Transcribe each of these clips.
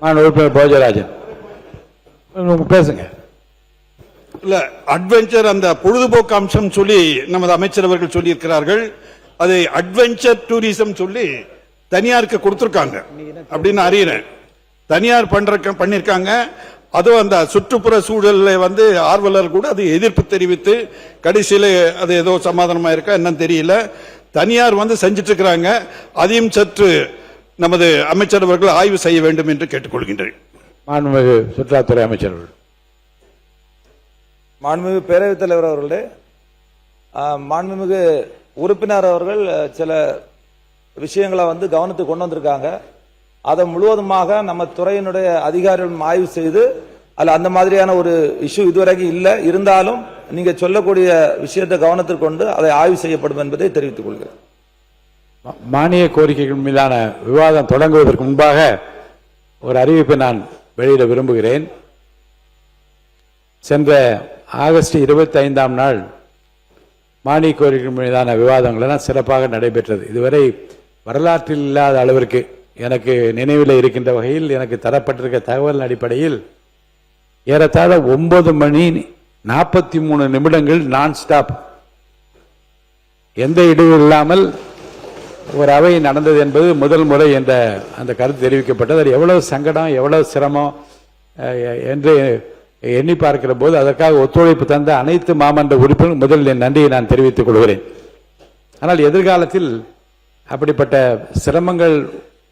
உறுப்பினர் போஜராஜன் பேசுங்க. இல்ல அட்வென்ச்சர் அந்த பொழுதுபோக்கு அம்சம் சொல்லி நமது அமைச்சர் அவர்கள் சொல்லி இருக்கிறார்கள். அதை அட்வென்ச்சர் டூரிசம் சொல்லி தனியாருக்கு கொடுத்திருக்காங்க அப்படின்னு அறியறேன். தனியார் பண்ணிருக்காங்க. அதுவும் அந்த சுற்றுப்புற சூழல்ல ஆர்வலர் கூட அது எதிர்ப்பு தெரிவித்து கடைசியில் அது ஏதோ சமாதானமா இருக்கா என்னன்னு தெரியல. தனியார் செஞ்சிட்டு இருக்கிறாங்க. அதையும் சற்று நமது அமைச்சர் அவர்கள் ஆய்வு செய்ய வேண்டும் என்று கேட்டுக்கொள்கின்றேன். மாண்புமிகு சுற்றுலாத்துறை அமைச்சர் அவர்கள். மாண்புமிகு பேரவைத் தலைவர் அவர்களே, மாண்புமிகு உறுப்பினர் அவர்கள் சில விஷயங்களை கவனத்துக்கு கொண்டு வந்திருக்காங்க. அதை முழுவதுமாக நம்ம துறையினுடைய அதிகாரிகள் ஆய்வு செய்து அல்ல அந்த மாதிரியான ஒரு இஷ்யூ இதுவரைக்கும் இல்லை. இருந்தாலும் நீங்க சொல்லக்கூடிய விஷயத்தை கவனத்திற்கு கொண்டு அதை ஆய்வு செய்யப்படும் என்பதை தெரிவித்துக் கொள்கிறேன். மானிய கோரிக்கைகள் மீதான விவாதம் தொடங்குவதற்கு முன்பாக ஒரு அறிவிப்பை நான் வெளியிட விரும்புகிறேன். சென்ற ஆகஸ்ட் 25ஆம் நாள் மானிய கோரிக்கைகள் மீதான விவாதங்கள் எல்லாம் சிறப்பாக நடைபெற்றது. இதுவரை வரலாற்றில் இல்லாத அளவிற்கு எனக்கு நினைவில் இருக்கின்ற வகையில் எனக்கு தரப்பட்டிருக்க தகவல் அடிப்படையில் ஏறத்தாழ 9 மணி 43 நிமிடங்கள் நான் ஸ்டாப், எந்த இடையூறு இல்லாமல் ஒரு அவை நடந்தது என்பது முதல் முறை என்ற அந்த கருத்து தெரிவிக்கப்பட்டது. அது எவ்வளவு சங்கடம், எவ்வளவு சிரமம் என்று எண்ணி பார்க்கிற போது அதற்காக ஒத்துழைப்பு தந்த அனைத்து மாமன்ற உறுப்பினர்கள் முதலில் என் நன்றியை நான் தெரிவித்துக் கொள்கிறேன். ஆனால் எதிர்காலத்தில் அப்படிப்பட்ட சிரமங்கள்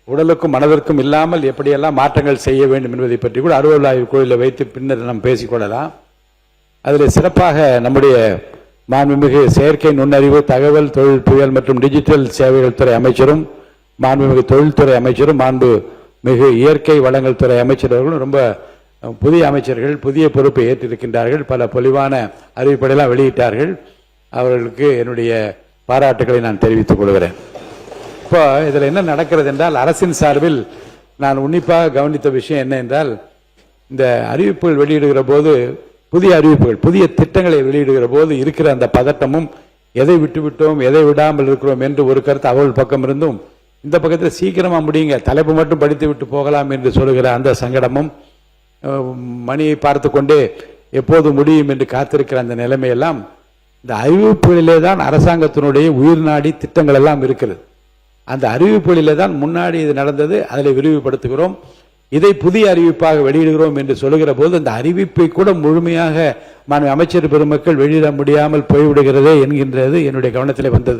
உடலுக்கும் மனதிற்கும் இல்லாமல் எப்படியெல்லாம் மாற்றங்கள் செய்ய வேண்டும் என்பதை பற்றி கூட அலுவல் ஆய்வு குழுவில் வைத்து பின்னர் நாம் பேசிக்கொள்ளலாம். அதில் சிறப்பாக நம்முடைய மாண்புமிகு செயற்கை நுண்ணறிவு, தகவல் தொழில்நுட்பியல் மற்றும் டிஜிட்டல் சேவைகள் துறை அமைச்சரும், மாண்புமிகு தொழில்துறை அமைச்சரும், மாண்புமிகு இயற்கை வளங்கள் துறை அமைச்சர் அவர்களும் ரொம்ப புதிய அமைச்சர்கள், புதிய பொறுப்பை ஏற்றிருக்கின்றார்கள். பல பொலிவான அறிவிப்படையெல்லாம் வெளியிட்டார்கள். அவர்களுக்கு என்னுடைய பாராட்டுகளை நான் தெரிவித்துக் கொள்கிறேன். இப்போ இதில் என்ன நடக்கிறது என்றால், அரசின் சார்பில் நான் உன்னிப்பாக கவனித்த விஷயம் என்ன என்றால், இந்த அறிவிப்புகள் வெளியிடுகிற போது, புதிய அறிவிப்புகள், புதிய திட்டங்களை வெளியிடுகிற போது இருக்கிற அந்த பதட்டமும், எதை விட்டுவிட்டோம் எதை விடாமல் இருக்கிறோம் என்று ஒரு கருத்து அவர்கள் பக்கம் இருந்தும், இந்த பக்கத்தில் சீக்கிரமா முடியுங்க, தலைப்பு மட்டும் படித்து விட்டு போகலாம் என்று சொல்லுகிற அந்த சங்கடமும், மணியை பார்த்து கொண்டே எப்போது முடியும் என்று காத்திருக்கிற அந்த நிலைமையெல்லாம் இந்த அறிவிப்புகளிலே தான் அரசாங்கத்தினுடைய உயிர்நாடி திட்டங்கள் எல்லாம் இருக்கிறது. அந்த அறிவிப்புகளிலே தான் முன்னாடி இது நடந்தது, அதில் விரிவுபடுத்துகிறோம், இதை புதிய அறிவிப்பாக வெளியிடுகிறோம் என்று சொல்லுகிற போது அந்த அறிவிப்பை கூட முழுமையாக அமைச்சர் பெருமக்கள் வெளியிட முடியாமல் போய்விடுகிறதே என்கின்றது என்னுடைய கவனத்தில் வந்தது.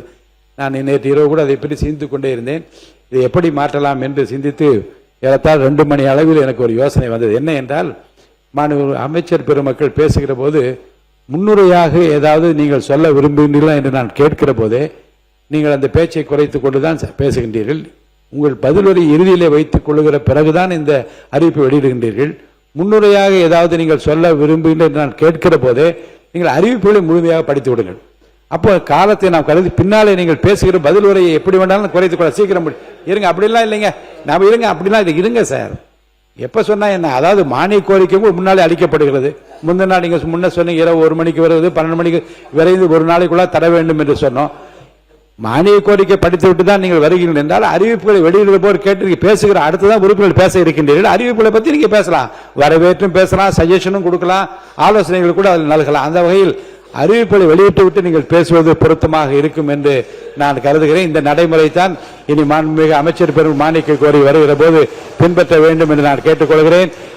நான் நேற்று இரவு கூட அதை பற்றி சிந்தித்துக் கொண்டே இருந்தேன். இதை எப்படி மாற்றலாம் என்று சிந்தித்து ஏறத்தாழ் 2 மணி அளவில் எனக்கு ஒரு யோசனை வந்தது. என்ன என்றால், அமைச்சர் பெருமக்கள் பேசுகிற போது முன்னுரையாக ஏதாவது நீங்கள் சொல்ல விரும்புகிறீர்களா என்று நான் கேட்கிற போதே நீங்கள் அந்த பேச்சை குறைத்துக் கொண்டுதான் பேசுகின்றீர்கள். உங்கள் பதிலுரை இறுதியிலே வைத்துக் கொள்ளுகிற பிறகுதான் இந்த அறிவிப்பை வெளியிடுகின்றீர்கள். முன்னுரையாக ஏதாவது நீங்கள் சொல்ல விரும்புகின்ற என்று நான் கேட்கிற போதே நீங்கள் அறிவிப்புகளை முழுமையாக படித்து விடுங்கள். அப்போ காலத்தை நாம் கருதி பின்னாலே நீங்கள் பேசுகிற பதில் உரையை எப்படி வேண்டாலும் குறைத்துக் கொள்ள சீக்கிரம் இருங்க. அப்படிலாம் இல்லைங்க, நாம இருங்க, அப்படிலாம் இது இருங்க சார். எப்ப சொன்னா என்ன, அதாவது மானிய கோரிக்கை முன்னாலே அளிக்கப்படுகிறது. முந்தின நாள் நீங்க முன்ன சொன்னீங்க இரவு 1 மணிக்கு வருவது, 12 மணிக்கு விரைந்து ஒரு நாளைக்குள்ள தர வேண்டும் என்று சொன்னோம். மானிய கோரிக்கை படித்து விட்டு தான் நீங்கள் வருகிறீர்கள் என்றால் அறிவிப்புகளை வெளியிடுகிற போது கேட்டு பேசுகிற அடுத்துதான் உறுப்பினர்கள் பேச இருக்கின்றீர்கள். அறிவிப்புகளை பற்றி நீங்க பேசலாம், வரவேற்றும் பேசலாம், சஜஷனும் கொடுக்கலாம், ஆலோசனைகள் கூட அதில் நல்கலாம். அந்த வகையில் அறிவிப்புகளை வெளியிட்டு விட்டு நீங்கள் பேசுவது பொருத்தமாக இருக்கும் என்று நான் கருதுகிறேன். இந்த நடைமுறை தான் இனி மாண்புமிகு அமைச்சர் பெரும் மானிய கோரி வருகிற போது பின்பற்ற வேண்டும் என்று நான் கேட்டுக்கொள்கிறேன்.